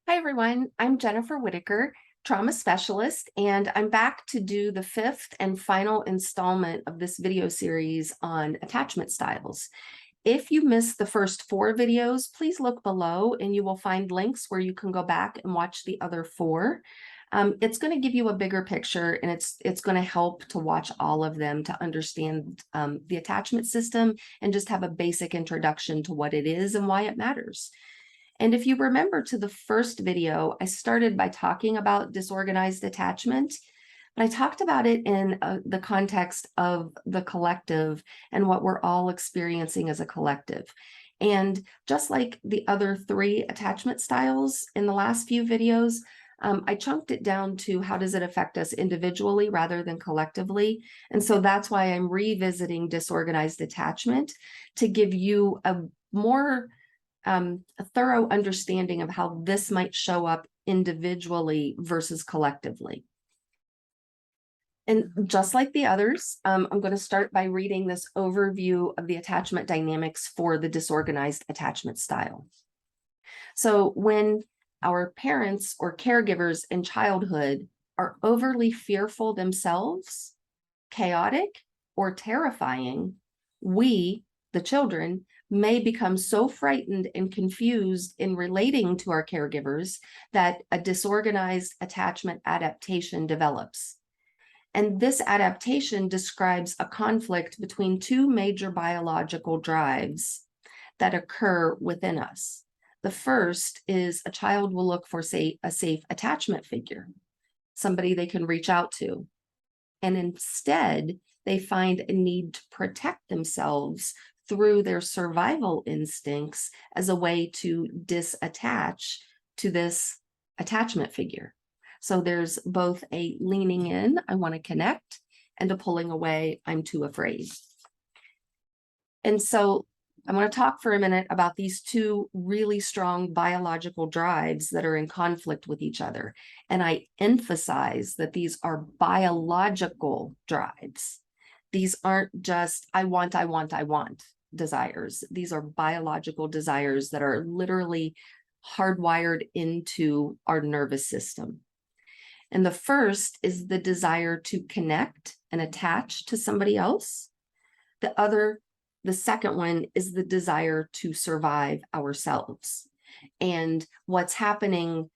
Hi, everyone. I'm Jennifer Whitaker, trauma specialist, and I'm back to do the fifth and final installment of this video series on attachment styles. If you missed the first four videos, please look below and you will find links where you can go back and watch the other four. It's going to give you a bigger picture, and it's going to help to watch all of them to understand the attachment system and just have a basic introduction to what it is and why it matters. And if you remember to the first video, I started by talking about disorganized attachment, but I talked about it in the context of the collective and what we're all experiencing as a collective. And just like the other three attachment styles in the last few videos, I chunked it down to how does it affect us individually rather than collectively. And so that's why I'm revisiting disorganized attachment to give you a more a thorough understanding of how this might show up individually versus collectively. And just like the others, I'm going to start by reading this overview of the attachment dynamics for the disorganized attachment style. So when our parents or caregivers in childhood are overly fearful themselves, chaotic, or terrifying, we, the children, may become so frightened and confused in relating to our caregivers that a disorganized attachment adaptation develops. And this adaptation describes a conflict between two major biological drives that occur within us. The first is a child will look for, say, a safe attachment figure, somebody they can reach out to. And instead, they find a need to protect themselves through their survival instincts as a way to disattach to this attachment figure. So there's both a leaning in, I want to connect, and a pulling away, I'm too afraid. And so I want to talk for a minute about these two really strong biological drives that are in conflict with each other. And I emphasize that these are biological drives. These aren't just I want desires. These are biological desires that are literally hardwired into our nervous system. And the first is the desire to connect and attach to somebody else. The second one is the desire to survive ourselves. And what's happening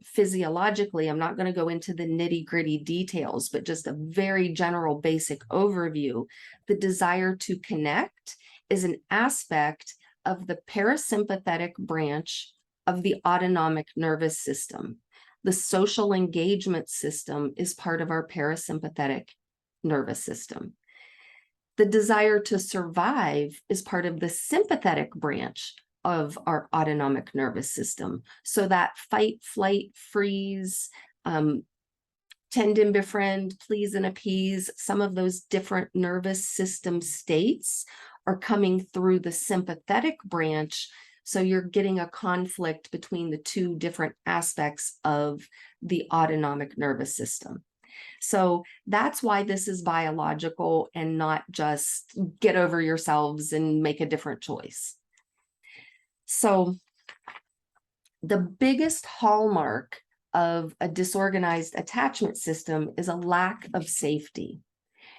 physiologically, I'm not going to go into the nitty-gritty details, but just a very general basic overview. The desire to connect is an aspect of the parasympathetic branch of the autonomic nervous system. The social engagement system is part of our parasympathetic nervous system. The desire to survive is part of the sympathetic branch of our autonomic nervous system. So that fight, flight, freeze, tend and befriend, please and appease, some of those different nervous system states are coming through the sympathetic branch. So you're getting a conflict between the two different aspects of the autonomic nervous system. So that's why this is biological and not just get over yourselves and make a different choice. So the biggest hallmark of a disorganized attachment system is a lack of safety.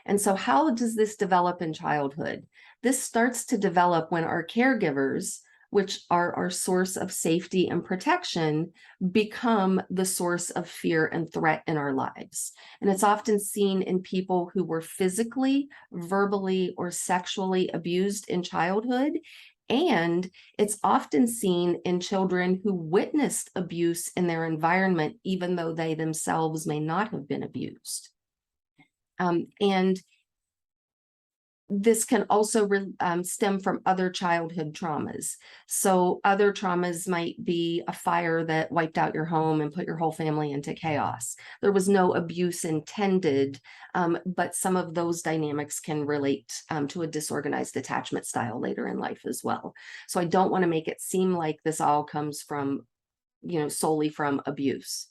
And so how does this develop in childhood? This starts to develop when our caregivers, which are our source of safety and protection, become the source of fear and threat in our lives. And it's often seen in people who were physically, verbally, or sexually abused in childhood. And it's often seen in children who witnessed abuse in their environment, even though they themselves may not have been abused. And this can also stem from other childhood traumas. So other traumas might be a fire that wiped out your home and put your whole family into chaos. There was no abuse intended, but some of those dynamics can relate to a disorganized attachment style later in life as well. So I don't want to make it seem like this all comes from, solely from abuse.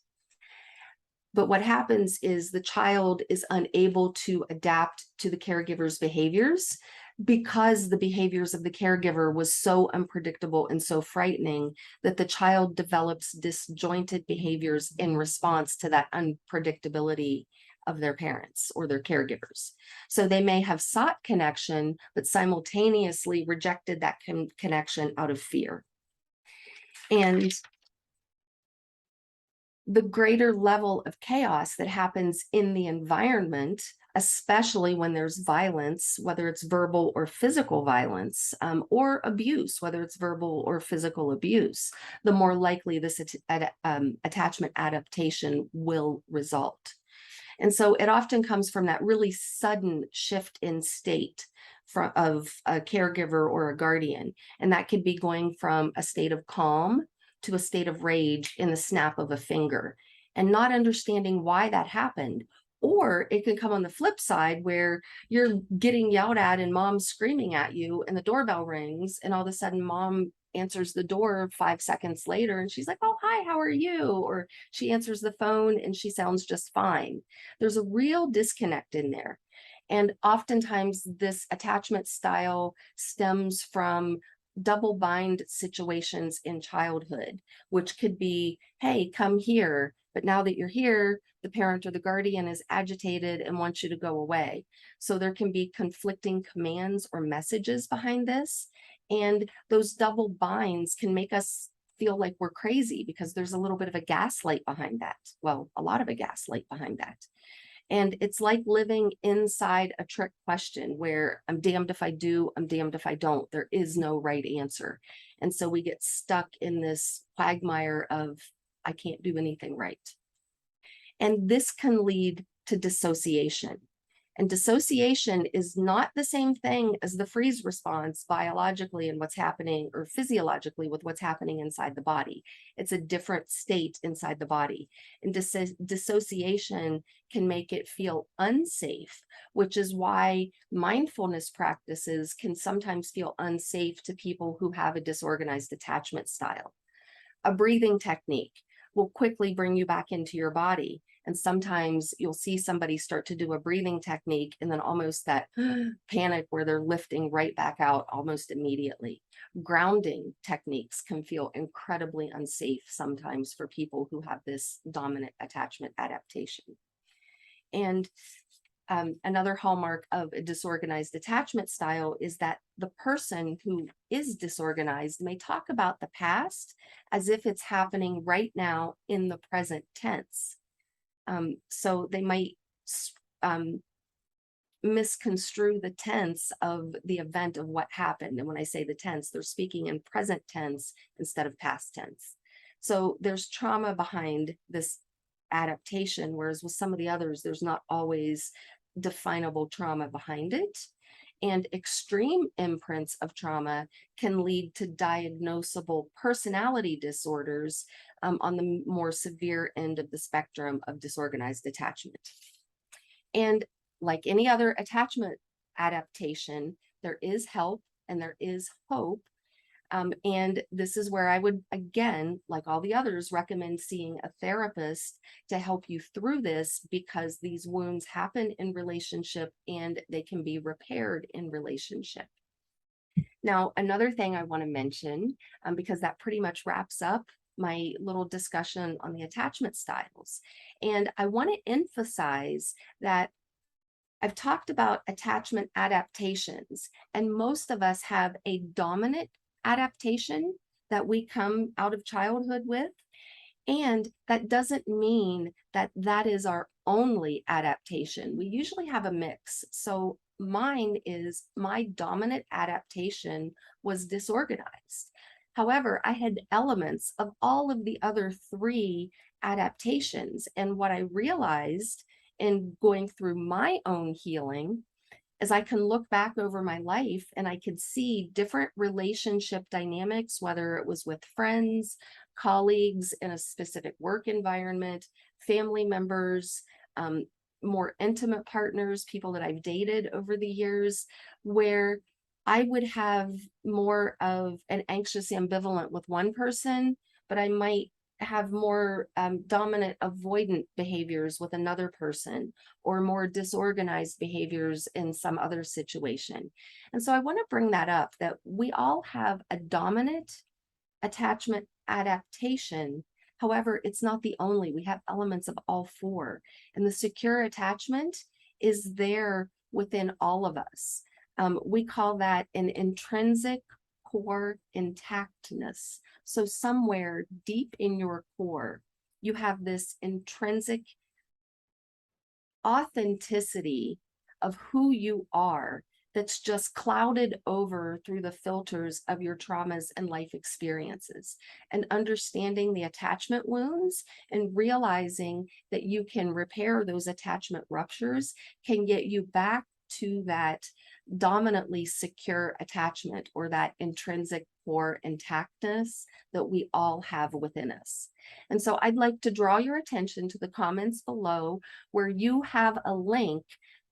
But what happens is the child is unable to adapt to the caregiver's behaviors. because the behaviors of the caregiver was so unpredictable and so frightening that the child develops disjointed behaviors in response to that unpredictability of their parents or their caregivers. So they may have sought connection, but simultaneously rejected that connection out of fear. And the greater level of chaos that happens in the environment, especially when there's violence, whether it's verbal or physical violence, or abuse, whether it's verbal or physical abuse, the more likely this attachment adaptation will result. And so it often comes from that really sudden shift in state of a caregiver or a guardian. And that could be going from a state of calm to a state of rage in the snap of a finger, and not understanding why that happened. Or it can come on the flip side where you're getting yelled at and mom's screaming at you and the doorbell rings and all of a sudden mom answers the door 5 seconds later and she's like, oh, hi, how are you? Or she answers the phone and she sounds just fine. There's a real disconnect in there. And oftentimes this attachment style stems from double bind situations in childhood, which could be, hey, come here. But now that you're here, the parent or the guardian is agitated and wants you to go away. So there can be conflicting commands or messages behind this. And those double binds can make us feel like we're crazy because there's a little bit of a gaslight behind that. Well, a lot of a gaslight behind that. And it's like living inside a trick question where I'm damned if I do, I'm damned if I don't. There is no right answer. And so we get stuck in this quagmire of, I can't do anything right. And this can lead to dissociation. And dissociation is not the same thing as the freeze response biologically and what's happening, or physiologically with what's happening inside the body. It's a different state inside the body. And dissociation can make it feel unsafe, which is why mindfulness practices can sometimes feel unsafe to people who have a disorganized attachment style. A breathing technique will quickly bring you back into your body. And sometimes you'll see somebody start to do a breathing technique and then almost that panic where they're lifting right back out almost immediately. Grounding techniques can feel incredibly unsafe sometimes for people who have this dominant attachment adaptation. And another hallmark of a disorganized attachment style is that the person who is disorganized may talk about the past as if it's happening right now in the present tense. So they might misconstrue the tense of the event of what happened. And when I say the tense, they're speaking in present tense instead of past tense. So there's trauma behind this adaptation, whereas with some of the others, there's not always definable trauma behind it. And extreme imprints of trauma can lead to diagnosable personality disorders on the more severe end of the spectrum of disorganized attachment. And like any other attachment adaptation, there is help and there is hope. And this is where I would, again, like all the others, recommend seeing a therapist to help you through this, because these wounds happen in relationship and they can be repaired in relationship. Now, another thing I want to mention, because that pretty much wraps up my little discussion on the attachment styles. And I want to emphasize that I've talked about attachment adaptations, and most of us have a dominant adaptation that we come out of childhood with. And that doesn't mean that that is our only adaptation. We usually have a mix. So mine is, my dominant adaptation was disorganized. However, I had elements of all of the other 3 adaptations. And what I realized in going through my own healing is I can look back over my life and I could see different relationship dynamics, whether it was with friends, colleagues in a specific work environment, family members, more intimate partners, people that I've dated over the years, where I would have more of an anxious ambivalent with one person, but I might have more dominant avoidant behaviors with another person, or more disorganized behaviors in some other situation. And so I want to bring that up, that we all have a dominant attachment adaptation. However, it's not the only. We have elements of all four. And the secure attachment is there within all of us. We call that an intrinsic core intactness. So somewhere deep in your core, you have this intrinsic authenticity of who you are that's just clouded over through the filters of your traumas and life experiences. And understanding the attachment wounds and realizing that you can repair those attachment ruptures can get you back to that dominantly secure attachment, or that intrinsic core intactness that we all have within us. And so I'd like to draw your attention to the comments below, where you have a link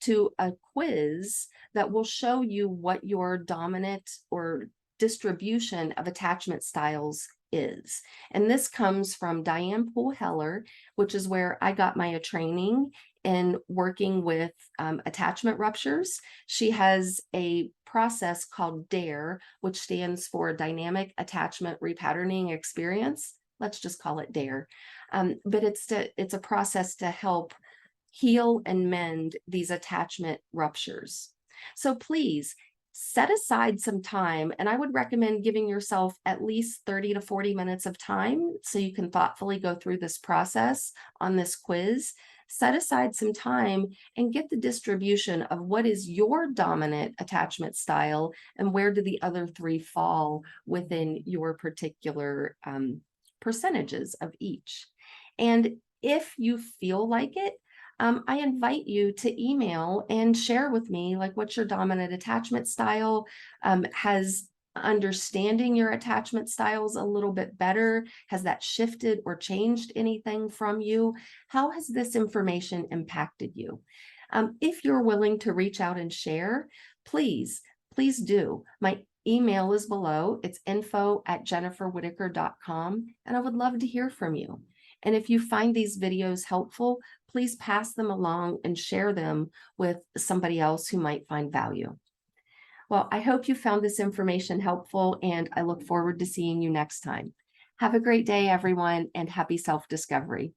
to a quiz that will show you what your dominant or distribution of attachment styles is. And this comes from Diane Poole Heller, which is where I got my training in working with attachment ruptures. She has a process called DARE, which stands for Dynamic Attachment Repatterning Experience. Let's just call it DARE. But it's a process to help heal and mend these attachment ruptures. So please set aside some time, and I would recommend giving yourself at least 30 to 40 minutes of time so you can thoughtfully go through this process on this quiz. Set aside some time and get the distribution of what is your dominant attachment style and where do the other three fall within your particular percentages of each. And if you feel like it, I invite you to email and share with me, like, what's your dominant attachment style? Has understanding your attachment styles a little bit better, has that shifted or changed anything from you? How has this information impacted you? If you're willing to reach out and share, please do. My email is below. It's info@jenniferwhitaker.com, and I would love to hear from you. And if you find these videos helpful, please pass them along and share them with somebody else who might find value. Well, I hope you found this information helpful, and I look forward to seeing you next time. Have a great day, everyone, and happy self-discovery.